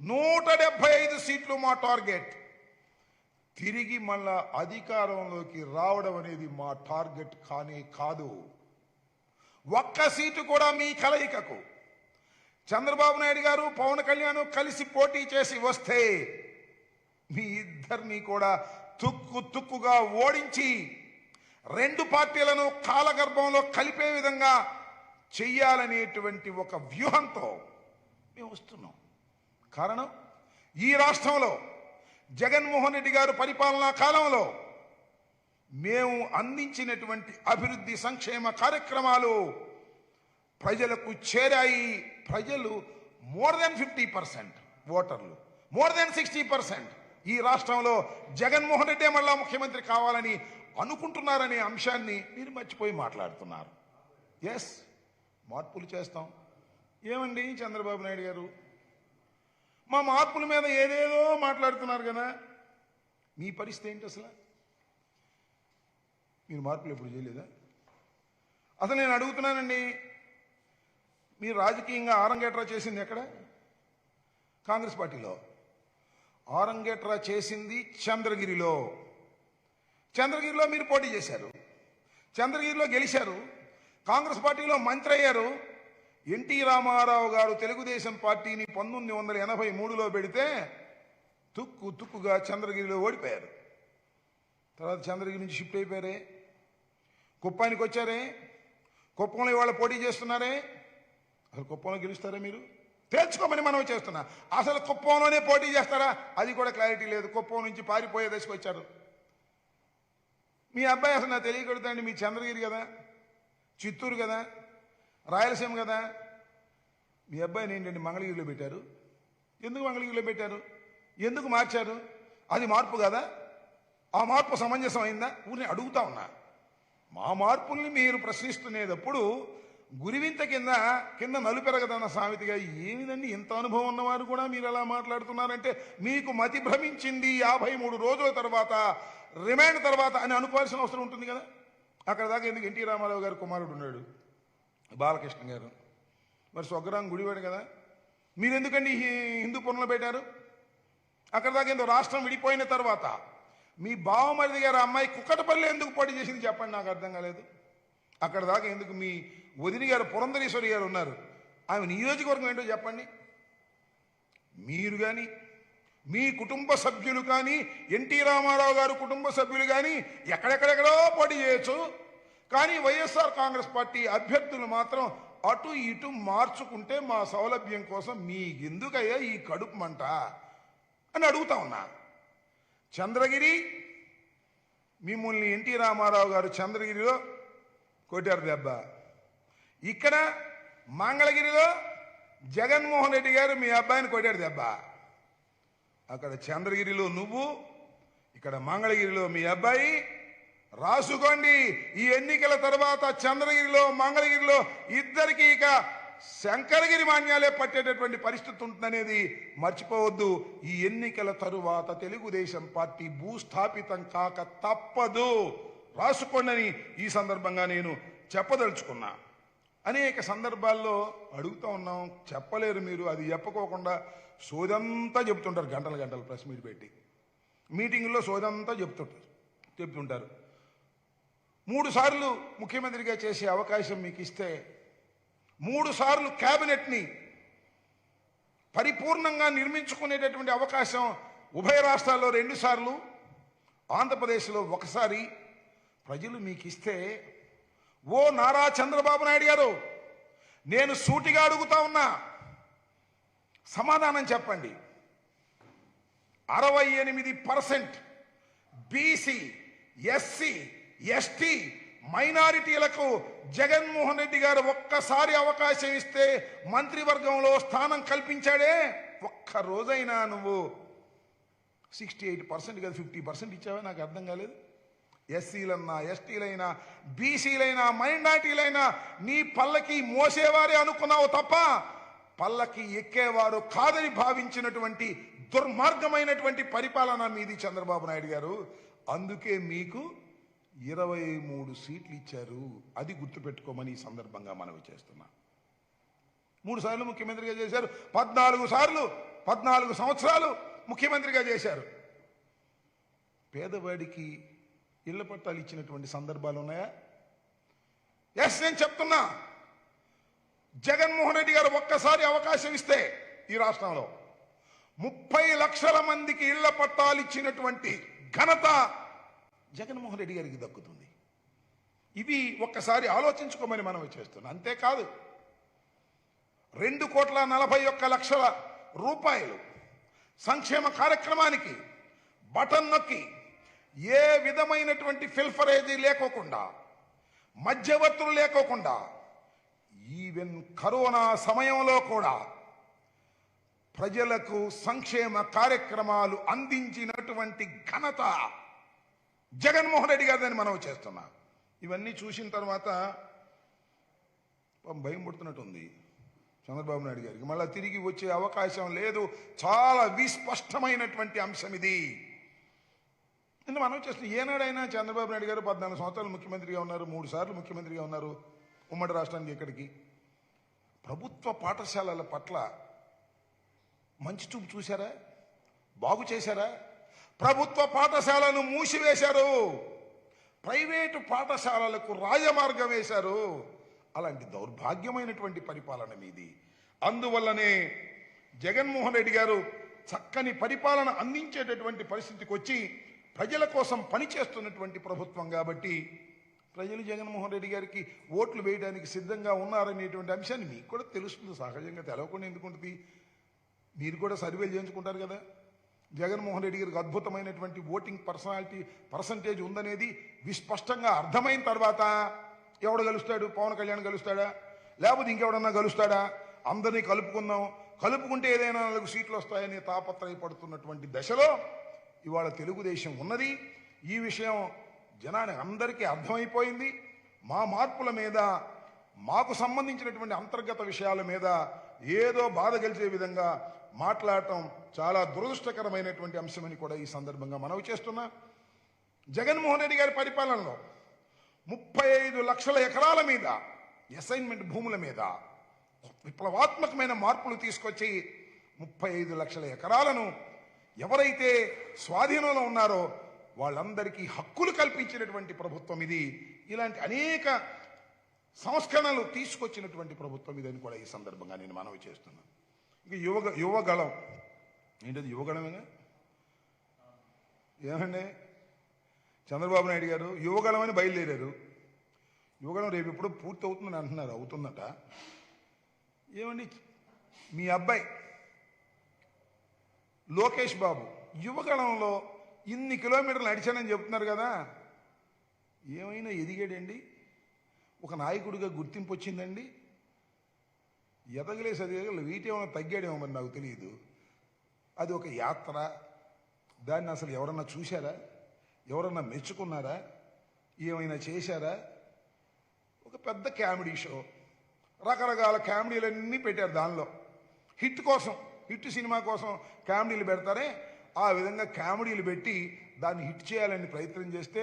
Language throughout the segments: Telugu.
175 సీట్లు మా టార్గెట్. తిరిగి మళ్ళా అధికారంలోకి రావడం అనేది మా టార్గెట్ కానే కాదు. ఒక్క సీటు కూడా మీ కలయికకు చంద్రబాబు నాయుడు గారు పవన్ కళ్యాణ్ కలిసి పోటీ చేసి వస్తే మీ ఇద్దరిని కూడా తుక్కుగా ఓడించి రెండు పార్టీలను కాలగర్భంలో కలిపే విధంగా చెయ్యాలనేటువంటి ఒక వ్యూహంతో మేము వస్తున్నాం. కారణం, ఈ రాష్ట్రంలో జగన్మోహన్ రెడ్డి గారు పరిపాలనా కాలంలో మేము అందించినటువంటి అభివృద్ధి సంక్షేమ కార్యక్రమాలు ప్రజలకు చేరాయి. ప్రజలు మోర్ దెన్ 50%, ఓటర్లు మోర్ దెన్ 60% ఈ రాష్ట్రంలో జగన్మోహన్ రెడ్డి మళ్ళా ముఖ్యమంత్రి కావాలని అనుకుంటున్నారనే అంశాన్ని మీరు మర్చిపోయి మాట్లాడుతున్నారు. ఎస్, మార్పులు చేస్తాం. ఏమండి చంద్రబాబు నాయుడు గారు, మా మార్పుల మీద ఏదేదో మాట్లాడుతున్నారు కదా, మీ పరిస్థితి ఏంటి? అసలు మీరు మార్పులు ఎప్పుడు చేయలేదా? అసలు నేను అడుగుతున్నానండి, మీరు రాజకీయంగా ఆరంగేట్రా చేసింది ఎక్కడ? కాంగ్రెస్ పార్టీలో. ఆరంగేట్రా చేసింది చంద్రగిరిలో. చంద్రగిరిలో మీరు పోటీ చేశారు, చంద్రగిరిలో గెలిచారు, కాంగ్రెస్ పార్టీలో మంత్రి అయ్యారు. ఎన్టీ రామారావు గారు తెలుగుదేశం పార్టీని 1983లో పెడితే తుక్కుగా చంద్రగిరిలో ఓడిపోయారు. తర్వాత చంద్రగిరి నుంచి షిఫ్ట్ అయిపోయారే, కుప్పానికి వచ్చారే, కుప్పంలో ఇవాళ పోటీ చేస్తున్నారే. అసలు కుప్పంలో గెలుస్తారా మీరు? తేల్చుకోమని మనం చేస్తున్నా. అసలు కుప్పంలోనే పోటీ చేస్తారా? అది కూడా క్లారిటీ లేదు. కుప్పం నుంచి పారిపోయే దశకు వచ్చారు. మీ అబ్బాయి అసలు నాకు తెలియకూడదండి, మీ చంద్రగిరి కదా, చిత్తూరు కదా, రాయలసీమ కదా. మీ అబ్బాయిని ఏంటండి మంగళగిరిలో పెట్టారు? ఎందుకు మంగళగిరిలో పెట్టారు? ఎందుకు మార్చారు? అది మార్పు కదా? ఆ మార్పు సమంజసం అయిందా? ఊరిని అడుగుతా ఉన్నా. మా మార్పుల్ని మీరు ప్రశ్నిస్తునేటప్పుడు గురివింత కింద నలుపెరగదన్న సామెతగా, ఏమిదండి ఇంత అనుభవం ఉన్నవారు కూడా మీరు ఎలా మాట్లాడుతున్నారంటే మీకు మతి భ్రమించింది 53 రోజుల తర్వాత, రిమాండ్ తర్వాత అని అనుకోవాల్సిన అవసరం ఉంటుంది కదా. అక్కడ దాకా ఎందుకు? ఎన్టీ రామారావు గారు కుమారుడు ఉన్నాడు బాలకృష్ణ గారు, మరి స్వగ్రాం గుడివాడు కదా. మీరు ఎందుకండి హిందూపురంలో పెట్టారు? అక్కడ దాకా ఎందుకు? రాష్ట్రం విడిపోయిన తర్వాత మీ బావమరిది గారు అమ్మాయి కుక్కటపల్లి ఎందుకు పోటీ చేసింది చెప్పండి, నాకు అర్థం కాలేదు. అక్కడ దాకా ఎందుకు? మీ వదిని గారు పురంధరేశ్వరి గారు ఉన్నారు, ఆమె నియోజకవర్గం ఏంటో చెప్పండి. మీరు కానీ మీ కుటుంబ సభ్యులు కానీ ఎన్టీ రామారావు గారు కుటుంబ సభ్యులు కానీ ఎక్కడెక్కడెక్కడో పోటీ చేయొచ్చు, కానీ వైఎస్ఆర్ కాంగ్రెస్ పార్టీ అభ్యర్థులు మాత్రం అటు ఇటు మార్చుకుంటే మా సౌలభ్యం కోసం మీకెందుకయ్యా ఈ కడుపు మంట అని అడుగుతా ఉన్నా. చంద్రగిరి, మిమ్మల్ని ఎన్టీ రామారావు గారు చంద్రగిరిలో కొట్టారు దెబ్బ. ఇక్కడ మంగళగిరిలో జగన్మోహన్ రెడ్డి గారు మీ అబ్బాయిని కొట్టాడు దెబ్బ. అక్కడ చంద్రగిరిలో నువ్వు, ఇక్కడ మంగళగిరిలో మీ అబ్బాయి. రాసుకోండి, ఈ ఎన్నికల తర్వాత చంద్రగిరిలో మంగళగిరిలో ఇద్దరికి ఇక శంకరగిరి మాన్యాలే పట్టేటటువంటి పరిస్థితి ఉంటుందనేది మర్చిపోవద్దు. ఈ ఎన్నికల తరువాత తెలుగుదేశం పార్టీ భూస్థాపితం కాక తప్పదు, రాసుకోండి ఈ సందర్భంగా నేను చెప్పదలుచుకున్నా. అనేక సందర్భాల్లో అడుగుతూ ఉన్నాం, చెప్పలేరు మీరు. అది చెప్పకోకుండా సోదంతా చెప్తుంటారు, గంటలు ప్రెస్ మీట్ పెట్టి మీటింగుల్లో సోదంతా చెప్తుంటారు. 3 సార్లు ముఖ్యమంత్రిగా చేసే అవకాశం మీకు ఇస్తే 3 సార్లు క్యాబినెట్ని పరిపూర్ణంగా నిర్మించుకునేటటువంటి అవకాశం ఉభయ రాష్ట్రాల్లో 2 సార్లు, ఆంధ్రప్రదేశ్లో 1 సారి ప్రజలు మీకు ఇస్తే, ఓ నారా చంద్రబాబు నాయుడు గారు, నేను సూటిగా అడుగుతా ఉన్నా, సమాధానం చెప్పండి. 68% బీసీ, ఎస్సీ, ఎస్టీ మైనారిటీలకు జగన్మోహన్ రెడ్డి గారు ఒక్కసారి అవకాశం ఇస్తే మంత్రివర్గంలో స్థానం కల్పించాడే. ఒక్క రోజైనా నువ్వు 68% కదా 50% ఇచ్చావా? నాకు అర్థం కాలేదు. ఎస్సీలన్నా, ఎస్టీలైనా, బీసీలైనా, మైనారిటీలైనా నీ పల్లకి మోసేవారే అనుకున్నావు తప్ప పల్లకి ఎక్కేవారు కాదని భావించినటువంటి దుర్మార్గమైనటువంటి పరిపాలన మీది చంద్రబాబు నాయుడు గారు. అందుకే మీకు 23 సీట్లు ఇచ్చారు. అది గుర్తుపెట్టుకోమని ఈ సందర్భంగా మనవి చేస్తున్నా. 3 సార్లు ముఖ్యమంత్రిగా చేశారు, 14 సార్లు 14 సంవత్సరాలు ముఖ్యమంత్రిగా చేశారు. పేదవాడికి ఇళ్ల పట్టాలు ఇచ్చినటువంటి సందర్భాలు ఉన్నాయా? ఎస్, నేను చెప్తున్నా. జగన్మోహన్ రెడ్డి గారు ఒక్కసారి అవకాశం ఇస్తే ఈ రాష్ట్రంలో 30 లక్షల మందికి ఇళ్ల పట్టాలు ఇచ్చినటువంటి ఘనత జగన్మోహన్ రెడ్డి గారికి దక్కుతుంది. ఇవి ఒక్కసారి ఆలోచించుకోమని మనం చేస్తున్నాం. అంతేకాదు 2,41,00,000 రూపాయలు సంక్షేమ కార్యక్రమానికి బటన్ నొక్కి ఏ విధమైనటువంటి ఫిల్ఫరేజీ లేకోకుండా, మధ్యవర్తులు లేకోకుండా, ఈవెన్ కరోనా సమయంలో కూడా ప్రజలకు సంక్షేమ కార్యక్రమాలు అందించినటువంటి ఘనత జగన్మోహన్ రెడ్డి గారిని మనం చేస్తున్నా. ఇవన్నీ చూసిన తర్వాత భయం పుడుతున్నట్టుంది చంద్రబాబు నాయుడు గారికి. మళ్ళీ తిరిగి వచ్చే అవకాశం లేదు. చాలా విస్పష్టమైనటువంటి అంశం ఇది. నిన్న మనం చేస్తున్న ఏనాడైనా చంద్రబాబు నాయుడు గారు 14 సంవత్సరాలు ముఖ్యమంత్రిగా ఉన్నారు, 3 సార్లు ముఖ్యమంత్రిగా ఉన్నారు ఉమ్మడి రాష్ట్రానికి. ఇక్కడికి ప్రభుత్వ పాఠశాలల పట్ల మంచి చూపు చూశారా? బాగు చేశారా? ప్రభుత్వ పాఠశాలను మూసివేశారు, ప్రైవేటు పాఠశాలలకు రాజమార్గం వేశారు. అలాంటి దౌర్భాగ్యమైనటువంటి పరిపాలన మీది. అందువల్లనే జగన్మోహన్ రెడ్డి గారు చక్కని పరిపాలన అందించేటటువంటి పరిస్థితికి వచ్చి ప్రజల కోసం పనిచేస్తున్నటువంటి ప్రభుత్వం కాబట్టి ప్రజలు జగన్మోహన్ రెడ్డి గారికి ఓట్లు వేయడానికి సిద్ధంగా ఉన్నారనేటువంటి అంశాన్ని మీకు కూడా తెలుస్తుంది. సహజంగా తెలవకుండా ఎందుకుంటుంది? మీరు కూడా సర్వేలు చేయించుకుంటారు కదా. జగన్మోహన్ రెడ్డి గారికి అద్భుతమైనటువంటి ఓటింగ్ పర్సంటేజ్ ఉందనేది విస్పష్టంగా అర్థమైన తర్వాత ఎవడు గెలుస్తాడు? పవన్ కళ్యాణ్ గెలుస్తాడా? లేకపోతే ఇంకెవడన్నా గెలుస్తాడా? అందరినీ కలుపుకుందాం, కలుపుకుంటే ఏదైనా 4 సీట్లు వస్తాయని తాపత్రయపడుతున్నటువంటి దశలో ఇవాళ తెలుగుదేశం ఉన్నది. ఈ విషయం జనానికి అందరికీ అర్థమైపోయింది. మా మార్పుల మీద, మాకు సంబంధించినటువంటి అంతర్గత విషయాల మీద ఏదో బాధ గెలిచే విధంగా మాట్లాడటం చాలా దురదృష్టకరమైనటువంటి అంశమని కూడా ఈ సందర్భంగా మనవి చేస్తున్నా. జగన్మోహన్ రెడ్డి గారి పరిపాలనలో 35 లక్షల ఎకరాల మీద, అసైన్మెంట్ భూముల మీద విప్లవాత్మకమైన మార్పులు తీసుకొచ్చి 35 లక్షల ఎకరాలను ఎవరైతే స్వాధీనంలో ఉన్నారో వాళ్ళందరికీ హక్కులు కల్పించినటువంటి ప్రభుత్వం ఇది. ఇలాంటి అనేక సంస్కరణలు తీసుకొచ్చినటువంటి ప్రభుత్వం ఇదని కూడా ఈ సందర్భంగా నేను మనవి చేస్తున్నాను. ఇక యువగళం ఏంటది? యువగళమేనా? ఏమండి చంద్రబాబు నాయుడు గారు యువగళం అని బయలుదేరారు. యువగళం రేపు ఎప్పుడో పూర్తి అవుతుందని అంటున్నారు. అవుతుందట. ఏమండి మీ అబ్బాయి లోకేష్ బాబు యువగళంలో ఇన్ని కిలోమీటర్లు నడిచానని చెప్తున్నారు కదా, ఏమైనా ఎదిగాడండి? ఒక నాయకుడిగా గుర్తింపు వచ్చిందండి? ఎదగలేసి అది వీటేమైనా తగ్గాడేమో మరి నాకు తెలియదు. అది ఒక యాత్ర. దాన్ని అసలు ఎవరన్నా చూశారా? ఎవరన్నా మెచ్చుకున్నారా? ఏమైనా చేశారా? ఒక పెద్ద కామెడీ షో, రకరకాల కామెడీలన్నీ పెట్టారు. దానిలో హిట్ కోసం, హిట్ సినిమా కోసం కామెడీలు పెడతారే, ఆ విధంగా కామెడీలు పెట్టి దాన్ని హిట్ చేయాలని ప్రయత్నం చేస్తే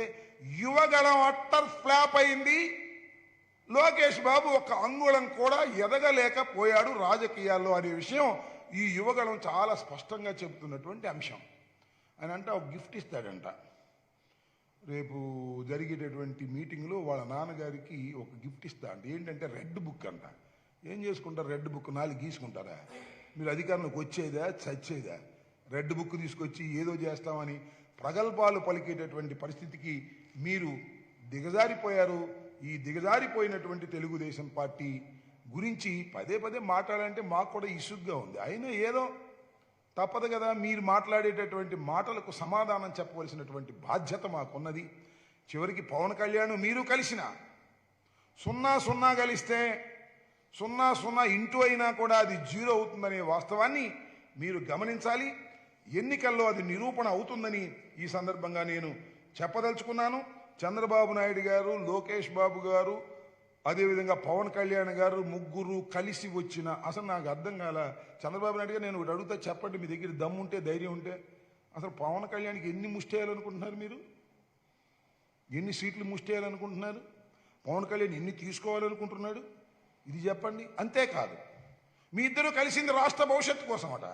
యువగళం అట్టర్ ఫ్లాప్ అయింది. లోకేష్ బాబు ఒక అంగుళం కూడా ఎదగలేకపోయాడు రాజకీయాల్లో అనే విషయం ఈ యువగళం చాలా స్పష్టంగా చెబుతున్నటువంటి అంశం. ఆయన అంటే ఒక గిఫ్ట్ ఇస్తాడంట. రేపు జరిగేటటువంటి మీటింగ్లో వాళ్ళ నాన్నగారికి ఒక గిఫ్ట్ ఇస్తా అంట. ఏంటంటే రెడ్ బుక్ అంట. ఏం చేసుకుంటారు? Red book 4 గీసుకుంటారా? మీరు అధికారంలోకి వచ్చేదా చచ్చేదా? రెడ్ బుక్ తీసుకొచ్చి ఏదో చేస్తామని ప్రగల్భాలు పలికేటటువంటి పరిస్థితికి మీరు దిగజారిపోయారు. ఈ దిగజారిపోయినటువంటి తెలుగుదేశం పార్టీ గురించి పదే పదే మాట్లాడాలంటే మాకు కూడా ఇసుగ్గా ఉంది. అయినా ఏదో తప్పదు కదా. మీరు మాట్లాడేటటువంటి మాటలకు సమాధానం చెప్పవలసినటువంటి బాధ్యత మాకున్నది. చివరికి పవన్ కళ్యాణ్ మీరు కలిసిన 0-0 కలిస్తే 0-0 ఇంటూ అయినా కూడా అది 0 అవుతుందనే వాస్తవాన్ని మీరు గమనించాలి. ఎన్నికల్లో అది నిరూపణ అవుతుందని ఈ సందర్భంగా నేను చెప్పదలుచుకున్నాను. చంద్రబాబు నాయుడు గారు, లోకేష్ బాబు గారు, అదేవిధంగా పవన్ కళ్యాణ్ గారు ముగ్గురు కలిసి వచ్చిన, అసలు నాకు అర్థం కాల. చంద్రబాబు నాయుడు గారు నేను ఒకటి అడుగుతా, చెప్పండి, మీ దగ్గర దమ్ము ఉంటే, ధైర్యం ఉంటే, అసలు పవన్ కళ్యాణ్కి ఎన్ని ముష్టేయాలనుకుంటున్నారు? మీరు ఎన్ని సీట్లు ముష్టేయాలనుకుంటున్నారు? పవన్ కళ్యాణ్ ఎన్ని తీసుకోవాలనుకుంటున్నాడు? ఇది చెప్పండి. అంతేకాదు, మీ ఇద్దరు కలిసింది రాష్ట్ర భవిష్యత్తు కోసం అట.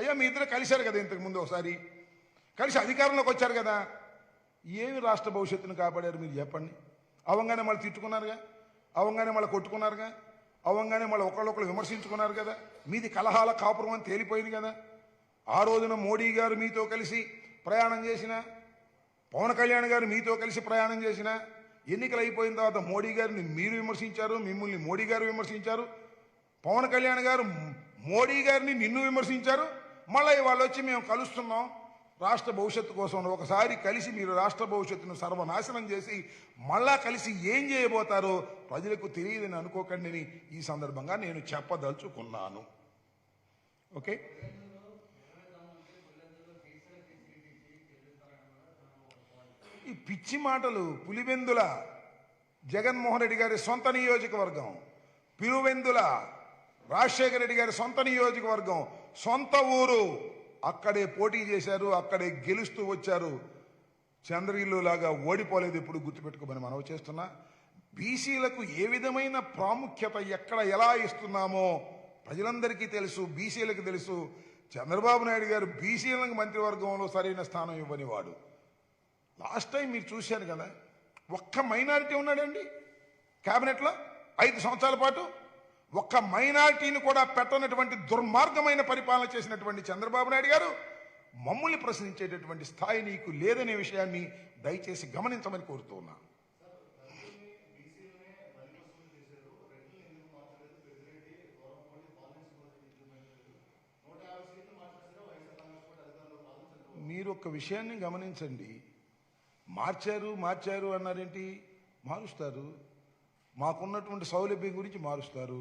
అయ్యా మీ ఇద్దరు కలిశారు కదా ఇంతకు ముందు ఒకసారి, కలిసి అధికారంలోకి వచ్చారు కదా, ఏమి రాష్ట్ర భవిష్యత్తును కాపాడారు మీరు చెప్పండి? అవంగానే మళ్ళీ తిట్టుకున్నారుగా, అవంగానే మళ్ళీ కొట్టుకున్నారుగా, అవంగానే మళ్ళీ ఒకళ్ళొకళ్ళు విమర్శించుకున్నారు కదా. మీది కలహాల కాపురం అని తేలిపోయింది కదా. ఆ రోజున మోడీ గారు మీతో కలిసి ప్రయాణం చేసిన, పవన్ కళ్యాణ్ గారు మీతో కలిసి ప్రయాణం చేసిన, ఎన్నికలు అయిపోయిన తర్వాత మోడీ గారిని మీరు విమర్శించారు, మిమ్మల్ని మోడీ గారు విమర్శించారు, పవన్ కళ్యాణ్ గారు మోడీ గారిని నిన్ను విమర్శించారు. మళ్ళీ వాళ్ళు వచ్చి మేము కలుస్తున్నాం రాష్ట్ర భవిష్యత్తు కోసం. ఒకసారి కలిసి మీరు రాష్ట్ర భవిష్యత్తును సర్వనాశనం చేసి మళ్ళా కలిసి ఏం చేయబోతారో ప్రజలకు తెలియదని అనుకోకండి ఈ సందర్భంగా నేను చెప్పదలుచుకున్నాను. ఓకే, ఈ పిచ్చి మాటలు పులివెందుల జగన్మోహన్ రెడ్డి గారి సొంత నియోజకవర్గం, పులివెందుల రాజశేఖర రెడ్డి గారి సొంత నియోజకవర్గం, సొంత ఊరు, అక్కడే పోటీ చేశారు, అక్కడే గెలుస్తూ వచ్చారు. చంద్రగిరిలో లాగా ఓడిపోలేదు. ఇప్పుడు గుర్తుపెట్టుకోమని మనవి చేస్తున్నా. బీసీలకు ఏ విధమైన ప్రాముఖ్యత ఎక్కడ ఎలా ఇస్తున్నామో ప్రజలందరికీ తెలుసు, బీసీలకు తెలుసు. చంద్రబాబు నాయుడు గారు బీసీలకు మంత్రివర్గంలో సరైన స్థానం ఇవ్వనివాడు. లాస్ట్ టైం మీరు చూశారు కదా, ఒక్క మైనారిటీ ఉన్నాడండి క్యాబినెట్లో 5 సంవత్సరాల పాటు. ఒక్క మైనారిటీని కూడా పెట్టనటువంటి దుర్మార్గమైన పరిపాలన చేసినటువంటి చంద్రబాబు నాయుడు గారు మమ్మల్ని ప్రశ్నించేటటువంటి స్థాయి నీకు లేదనే విషయాన్ని దయచేసి గమనించమని కోరుతూ ఉన్నా. మీరు ఒక విషయాన్ని గమనించండి. మార్చారు అన్నారేంటి? మారుస్తారు. మాకున్నటువంటి సౌలభ్యం గురించి మారుస్తారు.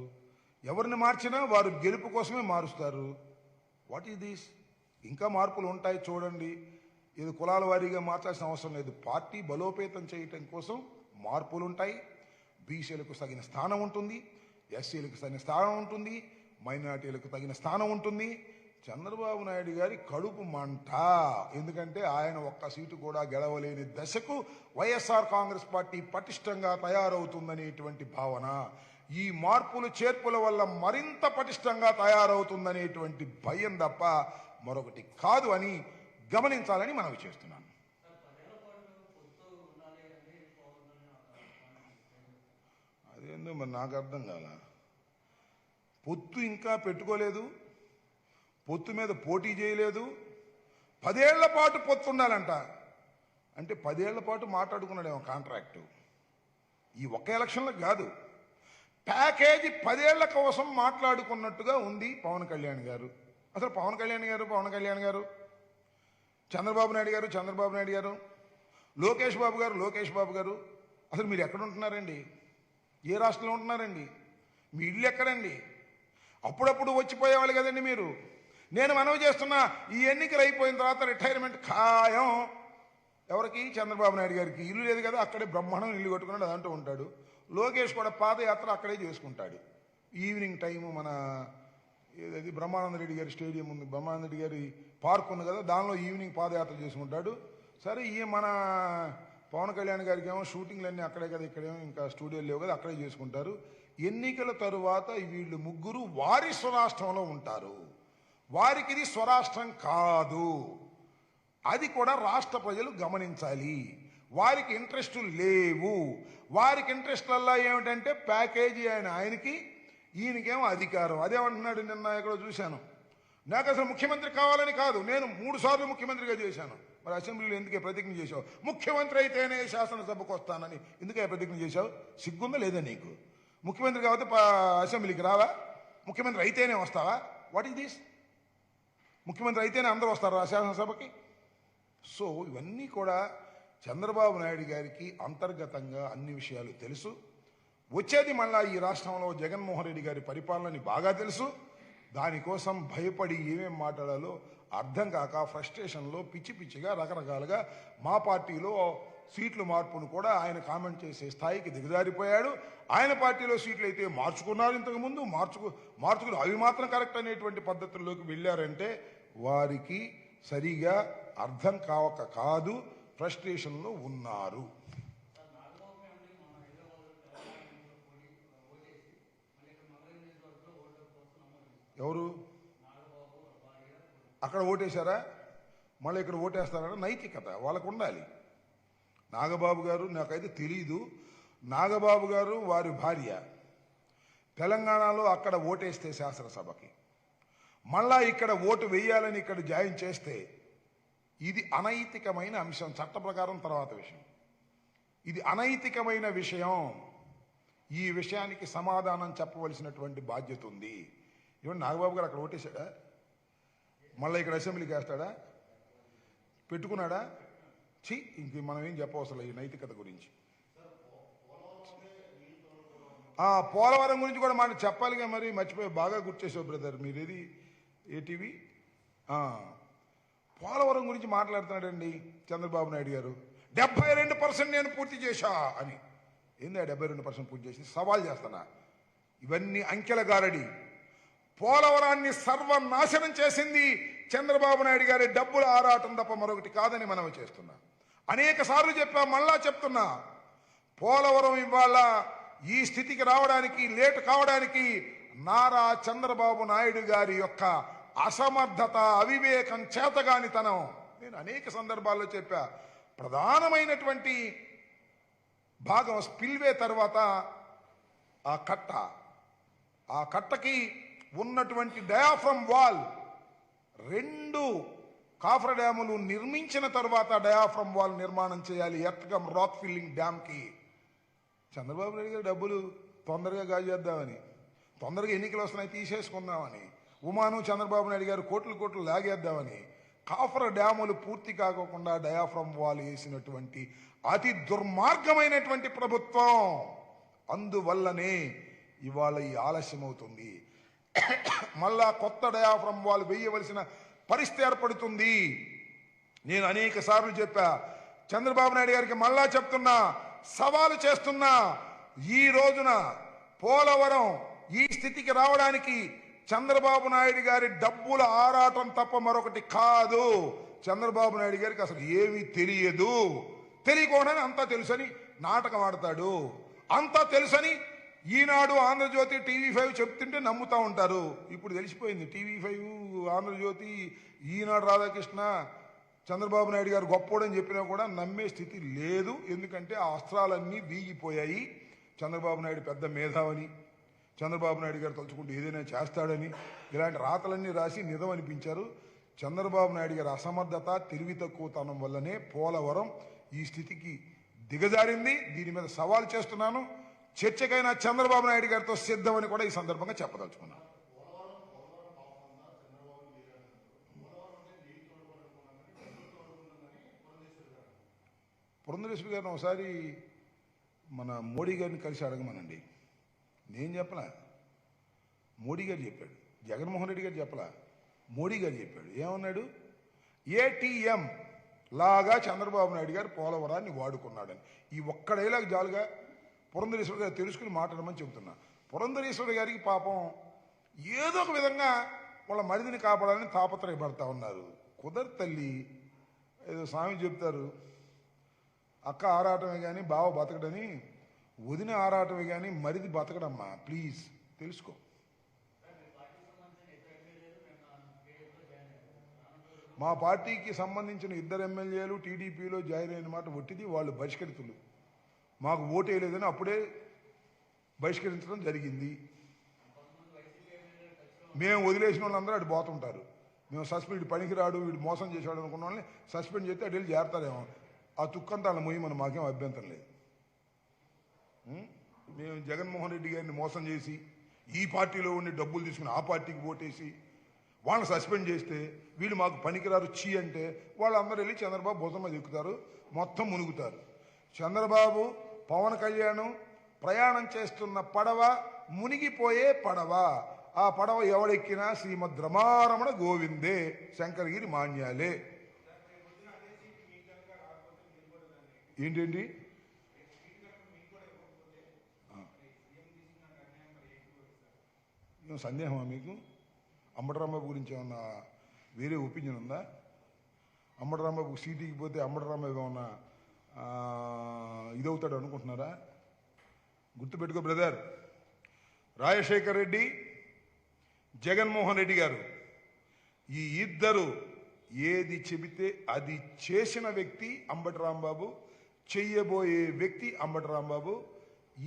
ఎవరిని మార్చినా వారు గెలుపు కోసమే మారుస్తారు. What is this? ఇంకా మార్పులు ఉంటాయి చూడండి. ఇది కులాల వారీగా మార్చాల్సిన అవసరం లేదు. పార్టీ బలోపేతం చేయటం కోసం మార్పులు ఉంటాయి. బీసీలకు తగిన స్థానం ఉంటుంది, ఎస్సీలకు తగిన స్థానం ఉంటుంది, మైనార్టీలకు తగిన స్థానం ఉంటుంది. చంద్రబాబు నాయుడు గారి కడుపు మంట. ఎందుకంటే ఆయన ఒక్క సీటు కూడా గెలవలేని దశకు వైఎస్ఆర్ కాంగ్రెస్ పార్టీ పటిష్టంగా తయారవుతుందనేటువంటి భావన, ఈ మార్పులు చేర్పుల వల్ల మరింత పటిష్టంగా తయారవుతుందనేటువంటి భయం తప్ప మరొకటి కాదు అని గమనించాలని మనవి చేస్తున్నాను. అదేందో మరి నాకు అర్థం కాల. పొత్తు ఇంకా పెట్టుకోలేదు, పొత్తు మీద పోటీ చేయలేదు, 10 ఏళ్ల పాటు పొత్తు ఉండాలంట. అంటే 10 ఏళ్ల పాటు మాట్లాడుకున్నాడేమో కాంట్రాక్టు. ఈ ఒక్క ఎలక్షన్లో కాదు, ప్యాకేజీ 10 ఏళ్ల కోసం మాట్లాడుకున్నట్టుగా ఉంది పవన్ కళ్యాణ్ గారు. అసలు పవన్ కళ్యాణ్ గారు, చంద్రబాబు నాయుడు గారు, లోకేష్ బాబు గారు అసలు మీరు ఎక్కడ ఉంటున్నారండి? ఏ రాష్ట్రంలో ఉంటున్నారండి? మీ ఇల్లు ఎక్కడండి? అప్పుడప్పుడు వచ్చిపోయేవాళ్ళు కదండి మీరు. నేను మనవి చేస్తున్నా, ఈ ఎన్నికలు అయిపోయిన తర్వాత రిటైర్మెంట్ ఖాయం. ఎవరికి? చంద్రబాబు నాయుడు గారికి. ఇల్లు లేదు కదా, అక్కడే బ్రహ్మాండం ఇల్లు కట్టుకున్నాడు, అదంటూ ఉంటాడు. లోకేష్ కూడా పాదయాత్ర అక్కడే చేసుకుంటాడు. ఈవినింగ్ టైము మన ఏదది బ్రహ్మానంద రెడ్డి గారి స్టేడియం ఉంది, బ్రహ్మానంద రెడ్డి గారి పార్క్ ఉంది కదా, దానిలో ఈవినింగ్ పాదయాత్ర చేసుకుంటాడు. సరే, ఈ మన పవన్ కళ్యాణ్ గారికి ఏమో షూటింగ్లన్నీ అక్కడే కదా, ఇక్కడేమో ఇంకా స్టూడియోలు లేవు కదా, అక్కడే చేసుకుంటారు. ఎన్నికల తరువాత వీళ్ళు ముగ్గురు వారి స్వరాష్ట్రంలో ఉంటారు. వారికి ఇది స్వరాష్ట్రం కాదు, అది కూడా రాష్ట్ర ప్రజలు గమనించాలి. వారికి ఇంట్రెస్టులు లేవు. వారికి ఇంట్రెస్ట్లల్లా ఏమిటంటే ప్యాకేజీ ఆయనకి, ఈయనకేమో అధికారం. అదేమంటున్నాడు, నిన్న ఎక్కడో చూశాను, నాకు అసలు ముఖ్యమంత్రి కావాలని కాదు, నేను 3 సార్లు ముఖ్యమంత్రిగా చేశాను. మరి అసెంబ్లీలో ఎందుకే ప్రతిజ్ఞ చేశావు? ముఖ్యమంత్రి అయితేనే శాసనసభకు వస్తానని ఎందుకే ప్రతిజ్ఞ చేశావు? సిగ్గుందా లేదా నీకు? ముఖ్యమంత్రి కాబట్టి అసెంబ్లీకి రావా? ముఖ్యమంత్రి అయితేనే వస్తావా? What is this? ముఖ్యమంత్రి అయితేనే అందరూ వస్తారా శాసనసభకి? సో ఇవన్నీ కూడా చంద్రబాబు నాయుడు గారికి అంతర్గతంగా అన్ని విషయాలు తెలుసు. వచ్చేది మళ్ళా ఈ రాష్ట్రంలో జగన్మోహన్ రెడ్డి గారి పరిపాలనని బాగా తెలుసు. దానికోసం భయపడి ఏమేం మాట్లాడాలో అర్థం కాక ఫ్రస్ట్రేషన్లో పిచ్చిగా రకరకాలుగా మా పార్టీలో సీట్ల మార్పును కూడా ఆయన కామెంట్ చేసే స్థాయికి దిగజారిపోయాడు. ఆయన పార్టీలో సీట్లు అయితే మార్చుకున్నారు, ఇంతకుముందు మార్చుకుని అవి మాత్రం కరెక్ట్ అనేటువంటి పద్ధతుల్లోకి వెళ్ళారంటే వారికి సరిగా అర్థం కావక కాదు, ఫ్రస్ట్రేషన్లో ఉన్నారు. ఎవరు? అక్కడ ఓటేశారా, మళ్ళీ ఇక్కడ ఓటేస్తారా? నైతికత వాళ్ళకు ఉండాలి. నాగబాబు గారు నాకైతే తెలీదు. నాగబాబు గారు వారి భార్య తెలంగాణలో అక్కడ ఓటేస్తే శాసనసభకి, మళ్ళా ఇక్కడ ఓటు వేయాలని ఇక్కడ జాయిన్ చేస్తే ఇది అనైతికమైన అంశం. చట్ట ప్రకారం తర్వాత విషయం. ఇది అనైతికమైన విషయం. ఈ విషయానికి సమాధానం చెప్పవలసినటువంటి బాధ్యత ఉంది. ఏమన్నా నాగబాబు గారు అక్కడ ఓటేశాడా? మళ్ళీ ఇక్కడ అసెంబ్లీకి వేస్తాడా? పెట్టుకున్నాడా? ఇంక మనం ఏం చెప్పవసరం ఈ నైతికత గురించి. పోలవరం గురించి కూడా మాట చెప్పాలిగా, మరి మర్చిపోయి బాగా గుర్తు చేసావు బ్రదర్. మీరేది ఏటీవీ పోలవరం గురించి మాట్లాడుతున్నాడండి చంద్రబాబు నాయుడు గారు. 72% నేను పూర్తి చేశా అని. ఏంది 72% పూర్తి చేసి సవాల్ చేస్తానా? ఇవన్నీ అంకెల గారడి. పోలవరాన్ని సర్వనాశనం చేసింది చంద్రబాబు నాయుడు గారి డబ్బుల ఆరాటం తప్ప మరొకటి కాదని మనం చేస్తున్నా. అనేక సార్లు చెప్పా, మళ్ళా చెప్తున్నా. పోలవరం ఇవాళ ఈ స్థితికి రావడానికి, లేటు కావడానికి నారా చంద్రబాబు నాయుడు గారి యొక్క అసమర్థత, అవివేకం, చేతగానితనం. నేను అనేక సందర్భాల్లో చెప్పా. ప్రధానమైనటువంటి భాగం స్పిల్వే తర్వాత ఆ కట్టకి ఉన్నటువంటి డయాఫ్రమ్ వాల్, 2 కాఫర్ డ్యాములు నిర్మించిన తర్వాత డయాఫ్రమ్ వాల్ నిర్మాణం చేయాలి ఎర్త్గమ్ రాక్ ఫిల్లింగ్ డ్యామ్కి. చంద్రబాబు నాయుడు గారు డబ్బులు తొందరగా గాజేద్దామని, తొందరగా ఎన్నికలు వస్తున్నాయి తీసేసుకుందామని, ఉమాను చంద్రబాబు నాయుడు గారు కోట్లు లాగేద్దామని కాఫర్ డ్యాములు పూర్తి కాకోకుండా డయాఫ్రమ్ వాల్ వేసినటువంటి అతి దుర్మార్గమైనటువంటి ప్రభుత్వం. అందువల్లనే ఇవాళ ఈ ఆలస్యం అవుతుంది. మళ్ళా కొత్త డయాఫ్రమ్ వాల్ వేయవలసిన పరిస్థితి ఏర్పడుతుంది. నేను అనేక సార్లు చెప్పా. చంద్రబాబు నాయుడు గారికి మళ్ళా చెప్తున్నా, సవాలు చేస్తున్నా. ఈ రోజున పోలవరం ఈ స్థితికి రావడానికి చంద్రబాబు నాయుడు గారి డబ్బుల ఆరాటం తప్ప మరొకటి కాదు. చంద్రబాబు నాయుడు గారికి అసలు ఏమీ తెలియదు. తెలియకుండానే అంతా తెలుసని నాటకం ఆడతాడు. అంతా తెలుసని ఈనాడు, ఆంధ్రజ్యోతి, TV5 చెప్తుంటే నమ్ముతూ ఉంటారు. ఇప్పుడు తెలిసిపోయింది. TV5, ఆంధ్రజ్యోతి, ఈనాడు రాధాకృష్ణ చంద్రబాబు నాయుడు గారు గొప్పోడని చెప్పినా కూడా నమ్మే స్థితి లేదు. ఎందుకంటే ఆ అస్త్రాలన్నీ వీగిపోయాయి. చంద్రబాబు నాయుడు పెద్ద మేధావని, చంద్రబాబు నాయుడు గారు తలుచుకుంటూ ఏదైనా చేస్తాడని ఇలాంటి రాతలన్నీ రాసి నిజం అనిపించారు. చంద్రబాబు నాయుడు గారి అసమర్థత, తెలివి తక్కువతనం వల్లనే పోలవరం ఈ స్థితికి దిగజారింది. దీని మీద సవాల్ చేస్తున్నాను. చర్చకైనా చంద్రబాబు నాయుడు గారితో సిద్ధమని కూడా ఈ సందర్భంగా చెప్పదలుచుకున్నాను. పురంధరేశ్వరి గారిని ఒకసారి మన మోడీ గారిని కలిసి అడగమనండి. నేను చెప్పలా, మోడీ గారు చెప్పాడు. జగన్మోహన్ రెడ్డి గారు చెప్పలా, మోడీ గారు చెప్పాడు. ఏమన్నాడు? ఏటీఎం లాగా చంద్రబాబు నాయుడు గారు పోలవరాన్ని వాడుకున్నాడని. ఈ ఒక్క డైలాగ్ జాలుగా పురంధరేశ్వరి గారు తెలుసుకుని మాట్లాడమని చెబుతున్నా. పురంధరేశ్వరి గారికి పాపం ఏదో ఒక విధంగా వాళ్ళ మరిదిని కాపాడాలని తాపత్రయపడతా ఉన్నారు. కుదరదు తల్లి. ఏదో స్వామి చెప్తారు, అక్క ఆరాటమే కానీ బావ బతకడని, వదిన ఆరాటమే కానీ మరిది బతకడమ్మా. ప్లీజ్ తెలుసుకో. మా పార్టీకి సంబంధించిన 2 ఎమ్మెల్యేలు టీడీపీలో జాయిన్ అయిన మాట ఒట్టిది. వాళ్ళు బహిష్కరితులు. మాకు ఓటేయలేదని అప్పుడే బహిష్కరించడం జరిగింది. మేము వదిలేసిన వాళ్ళందరూ అటు పోతుంటారు. మేము సస్పెండ్, పనికిరాడు, వీడు మోసం చేశాడు అనుకున్న వాళ్ళని సస్పెండ్ చేస్తే అటు వెళ్ళి చేరతారేమో. ఆ తుక్కంతా వాళ్ళ మొయ్యి మాకేం అభ్యంతరం లేదు. మేము జగన్మోహన్ రెడ్డి గారిని మోసం చేసి ఈ పార్టీలో ఉండి డబ్బులు తీసుకుని ఆ పార్టీకి ఓటేసి వాళ్ళని సస్పెండ్ చేస్తే వీళ్ళు మాకు పనికిరారు చీ అంటే వాళ్ళందరూ వెళ్ళి చంద్రబాబు భుజం మీద ఎక్కుతారు, మొత్తం మునుగుతారు. చంద్రబాబు, పవన్ కళ్యాణ్ ప్రయాణం చేస్తున్న పడవ మునిగిపోయే పడవ. ఆ పడవ ఎవడెక్కినా శ్రీమద్ రమారమణ గోవిందే, శంకరగిరి మాన్యాలే. ఏంటండి? సందేహమా మీకు? అంబటరాంబాబు గురించి ఏమన్నా వేరే ఒపీనియన్ ఉందా? అంబటరాంబాబు సీటీకి పోతే అంబటరాంబాబు ఏమన్నా ఇదవుతాడు అనుకుంటున్నారా? గుర్తుపెట్టుకో బ్రదర్. రాజశేఖర్ రెడ్డి, జగన్మోహన్ రెడ్డి గారు ఈ ఇద్దరు ఏది చెబితే అది చేసిన వ్యక్తి అంబటి రాంబాబు, చెయ్యబోయే వ్యక్తి అంబటి రాంబాబు.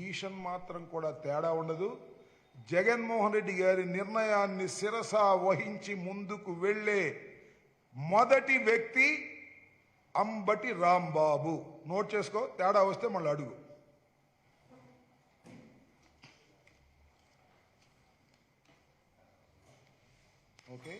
ఈషన్ మాత్రం కూడా తేడా ఉండదు. జగన్మోహన్ రెడ్డి గారి నిర్ణయాన్ని శిరస వహించి ముందుకు వెళ్ళే మొదటి వ్యక్తి అంబటి రాంబాబు. నోట్ చేసుకో, తేడా వస్తే మళ్ళీ అడుగు. ఓకే.